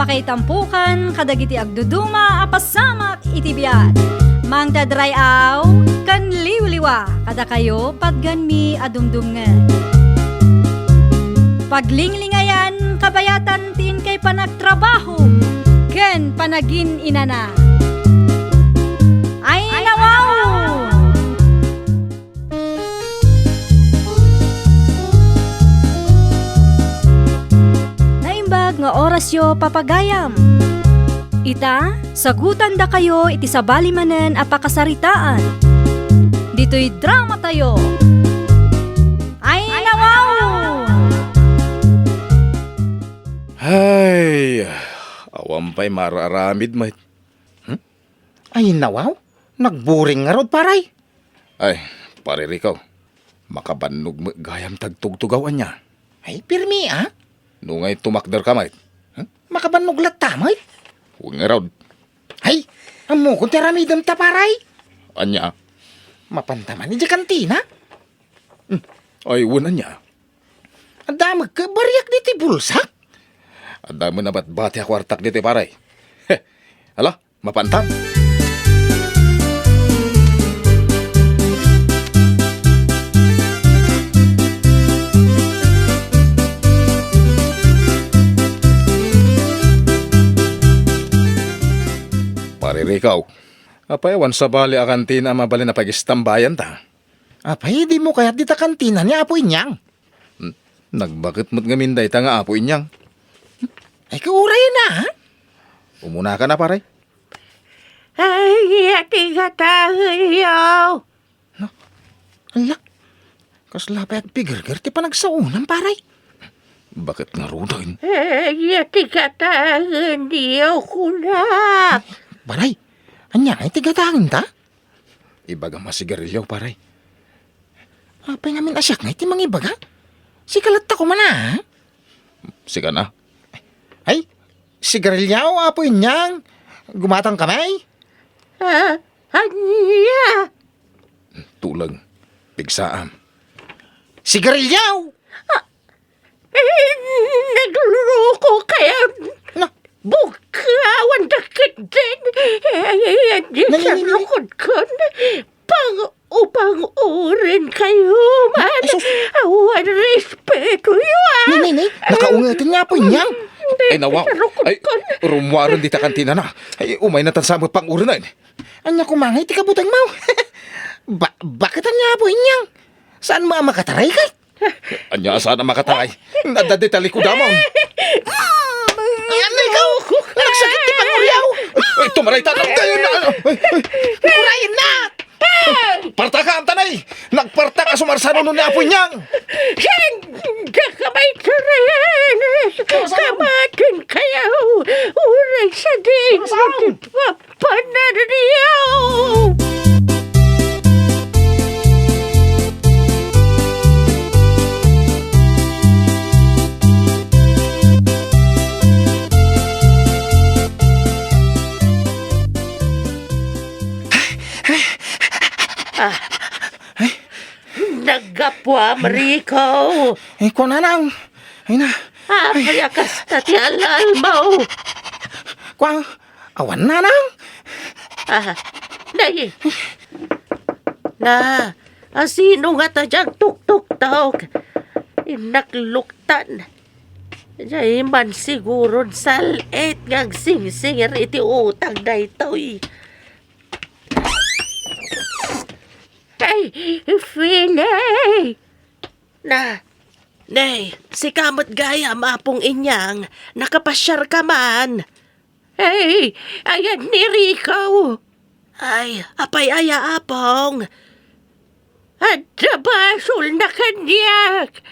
Mapakaitampukan kadagiti agduduma apasamak itibiyat. Mang dadrayaw kan liwliwa kada kayo padganmi adumdumngan. Paglinglingayan kabayatan tin kay panagtrabaho ken panagin inana. Ay nawaw! Naimbag nga orasyo papagayam. Ita, sagutan da kayo iti sabali manen apakasaritaan. Dito'y drama tayo. Ay nawaw! Ay, awampay mararamid mo. Ay nawaw, nagburing nga rod paray. Ay, pare Rico, makabannog mo gayam tagtugtugawan niya. Ay pirmi Nungay tumakder ka, mate. makabanog tamay. Huwag nga raw. Ay, amo kung tiramidam ta paray. Anya, Mapantaman ni di kantina. ay unan niya. Ang damag ka bariyak di ti bulsak. Ang dami na ba't bati ako artak dito, pare. Hala, mapantam. Pare Rico, apayawan sa bali a kantina mabali na pagistambayan ta. Apay, di mo kaya di ta kantina ni apoy niyang. Nagbakit mo't ngaminday ta nga apo inyang. Ay kauray na Umuna ka na, pare. Ay, ati-katahayaw. Ala, kaslapay at pigirgir ti panagsaunan paray. Bakit nga rudoin? Ay, ati-katahan diyaw ko na. Paray, anya ay tigatangin ta? Ibaga masigarilyo, pare. Apay ngamin asyak nga iti mangibaga. Si kalat ko man Sika na. Ay, sigarilyaw apoy niyang. Gumatang kamay. Anya? Tulang. Pigsaam. Sigarilyaw! Nagluloko kaya Na, bukawan dakit din. Di sa lukod kon. Upang-urin kayo man. Ay, sus. Awan respeto yun. Nay, nakaungatin nga apoy niyang. Ay, nawaw. Ay, rumwaron di ta kantina na. Ay, umay na tansamot pang urinan. Anya kumangay ti kabutang mau. Bakit anya apoy niyang? Saan mo makataray kay? Anya saan na makatay? Nadadetali ko damang. Ano ikaw? Nagsakit ti panguryaw. Ay, tumaray tanong kayo na. Urayin na! Parta ka ang tanay. Nagparta ka sumarsano nun ni apoy niyang. Kamay tarayan. Kamatin kayo. Uray sa din. Panariyaw. Nagapwa, Marico. Ay, ko na nang. Ay na. Payakas na ti alal mo. Kwa, awan na nang. Nay. Sino nga ta diyang tuk-tuk-tok? Inakluktan. Diyay man siguro salit ngang sing-singir iti utang na ito'y. Ay, Finay! Nay, si kamot gaya mapong inyang, nakapasyar ka man. Ay, ayan ni Rico. Ay, apay aya apong. At basol na kanyak.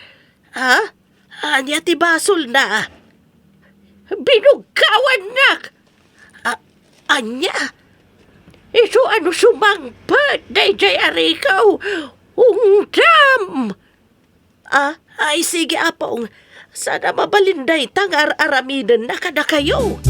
Anya ti basol na. Binugkawan nak. Anya? Iso ano sumangpat, Dayjay Arico? Ungdam! Ay sige apong. Sana mabalinday tangar aramidan na kada kayo.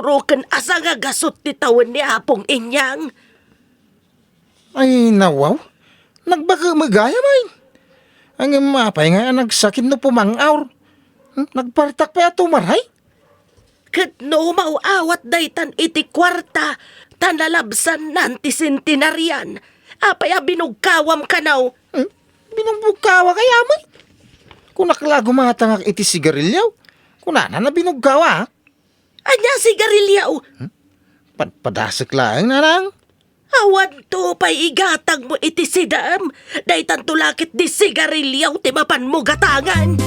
surukan asa nga gasot ti tawon ni Apong inyang. Ay, nawaw. Nagbaka magaya, may. Ang mapay nga nagsakit no pumangaw. Nagpartak pa ato maray. Kat no mauawat daytan iti kwarta, tanalabsan nanti centenarian. Apay binugkawam kanaw. Binugkawa kaya, may. Kung naklago mga tangak iti sigarilyaw, kunana na binugkawa, ha? Anya sigarilyaw. Padasik lang, nanang. Awan to pa'y igatag mo iti sidam. Daytan tulakit di sigarilyaw ti mapan mo gatangan.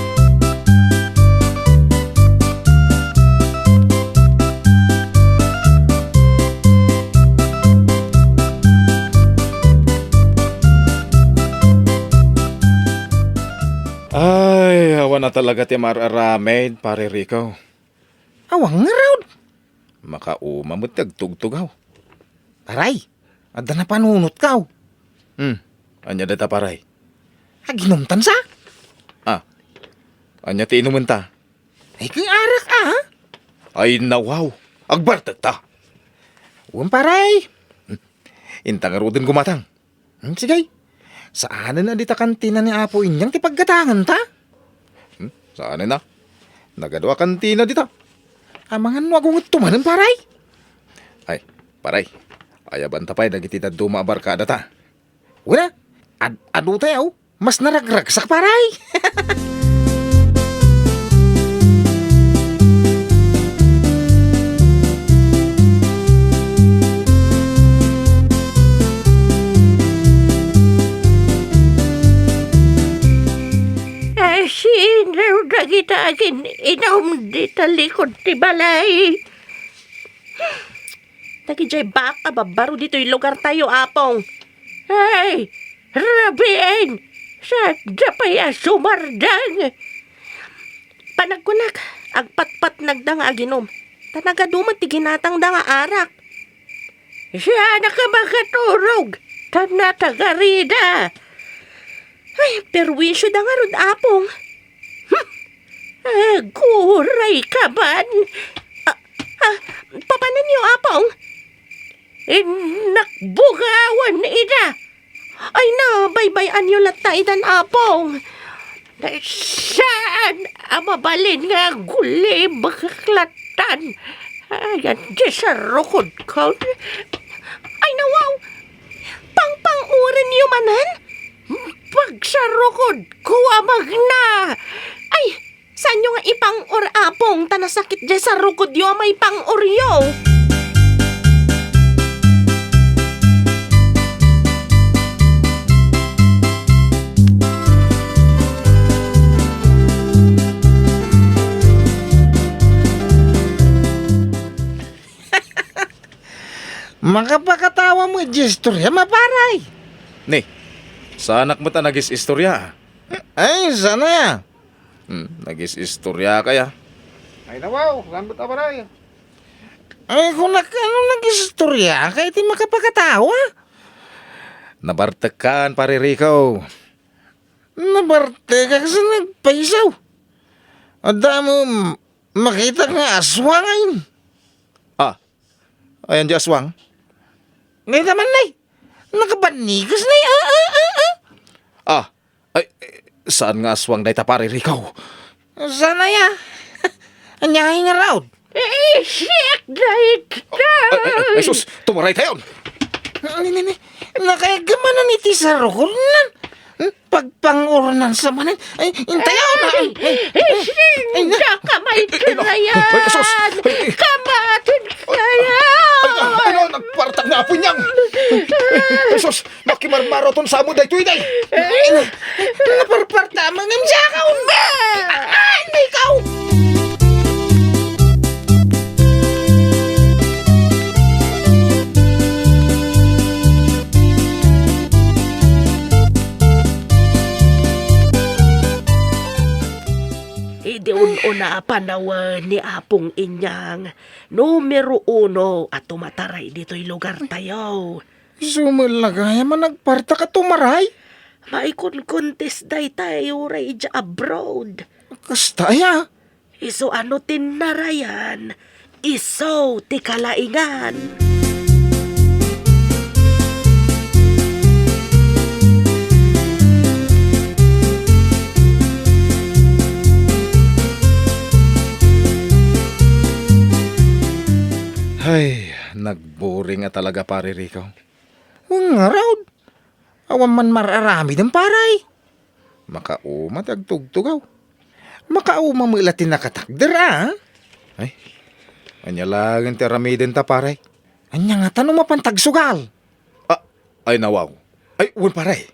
Ay, awan na talaga ti mararamed, pare Rico. Awang nga raw. Makaumamot tagtugtugaw. Aray, ada na panunot ka. Anya data paray. Aginumtan sa? Anya ti inuman ta. Ay, kay arak, ha? Ay, nawaw. Agbartag ta. Uwan paray. Intang arudin gumatang. Sige. Saan na dita kantina ni Apo inyang ti paggatangan ta? Saan na? Nagadwa kantina dita. Amangan wagungot tumanan paray. Ay, paray. Ayaban tapay dagiti duma barkada ta. Wala. Adu tayo. Mas naragragsak paray. Sinaw na kita akin inom di talikod ti balay. Nagijay baka babaro dito yung lugar tayo, Apong. Ay, rabiin! Sadya pa'y sumardang! Panagkunak, agpat-pat nagdang aginom. Tanagaduman ti ginatang danga arak. Siya nakabakaturog, tanatagarida. Ay, perwisyo da nga ron, Apong. Guray ka man. Papanan niyo, Apong? Nakbugawan ida. Ay na, baybayan niyo lataidan, Apong. Saan amabalin nga guli makaklatan? Ayan, di sa rukod ko. Ay, nawaw. Pang-urin niyo manan? Pagsarukod, kuwamag na. Ay, saan nyo nga ipang-ur, Apong? Tanasakit dyan sa rukod yo, may pang-uryo. Makapakatawa mo gesture maparay. Ni, sa anak mo ta nagis istorya. Ay, sana ya. Nagis istorya kaya. Ay, nawaw. Lambot na paray. Ay, kung nag-istorya, kaya di makapakatawa. Nabartakan, pare Rico. Nabarte ka kasi nagpaisaw. Ada mo makita nga aswangin. Ayan di aswang. Ngayon naman na nakabanigas na Ay, saan nga aswang day ta, pare Rico? Sana ya. Anyahin nga raw. Siyak dahil ka. Ay, sus, tumaray tayo. Nakayagamanan iti sa rukunan. Pagpanguranan sa manan. Ay, intayaw na. Sinda kamay ka na yan. Ay, sus. Kamatin ka yan. Ay, nagpartak na apo niyang. Ay, sus, nakimarmaroton sa amo day tuy day. Naparparta mangam siya ka. Ay, may ikaw. Una panawan ni Apong inyang numero 1 at tumataray dito'y lugar tayo. Sumalagaya man nagparta ka tumaray. Maikon contest day tayo ray abroad. Kastaya. Iso ano tinarayan? iso ti kalaingan. Ay, nagboring nga talaga pare Rico. Nga raw. Awan man mararami ng paray. Makaumat agtugtugaw. Makauma mo ilatin nakatagder ah. Ay, anya lang ang teramiden ta pare. Anya nga tanong mapantagsugal. Ah, ay nawaw. Ay, uwan pare.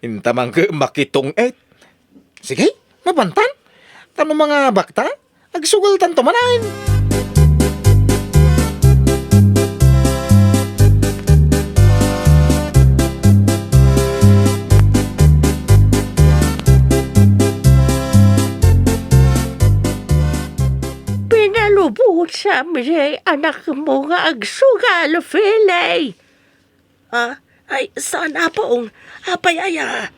Intamang ke makitong et. Sige, mapantan. Tanong mga bakta. Agsugal tanto manain. Pinalubot sa mi anak mo nga agsugal, Philay. Ay, sana pong apayaya.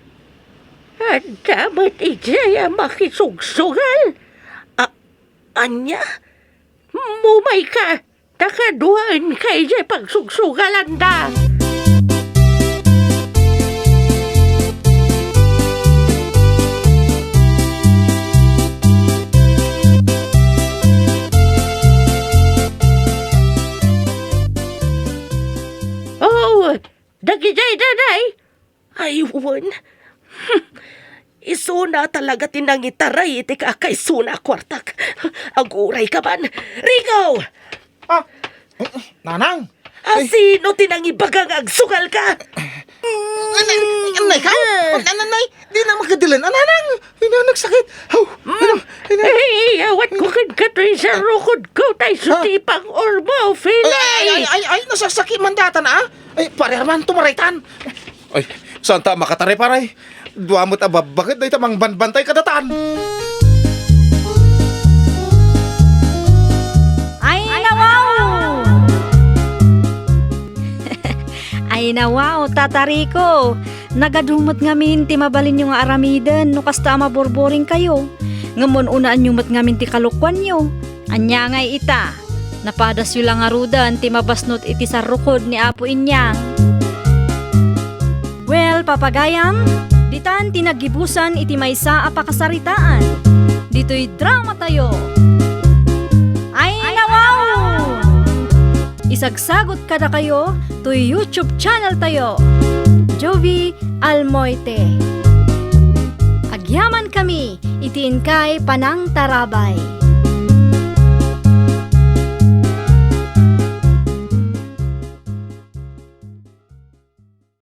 At dapat ijaya makisugsugal. Anya? Mumay ka. Takaduan ka ijay pagsugsugalan da. Oh, dagijay daday. Aywan. Isuna talaga tinangitaray iti kakay suna kwartak. Aguray ka man. Rico! Ah, nanang. Sino tinangibagang agsugal ka? Anay ka? Anay, di na makadilan. Nanang, nagsakit. Ay, awat ko katoy sa rukod ko tay sutipang ormo, Philay. Ay, nasasakit man data na. Ay, parehaman tumaraitan. Ay, saan ta makatare pare? Duamot ababagad na itamang banbantay kadatan. Ay nawaw! Ay nawaw, tatariko. Nagadumot ngamin ti mabalin yung aramiden no kasta maborboring kayo. Ngamon unaan yung mat ngamin ti kalukwan nyo. Anya ngay ita. Napadas yu lang arudan ti mabasnot iti sarukod ni Apo Inyang. Well, papagayam, ditan tinagibusan iti maysa a pakasaritaan. Dito'y drama tayo. Ay nawaw! Isagsagot kada kayo to YouTube channel tayo. Jovi Almoite. Agyaman kami, itiin kay Panang Tarabay.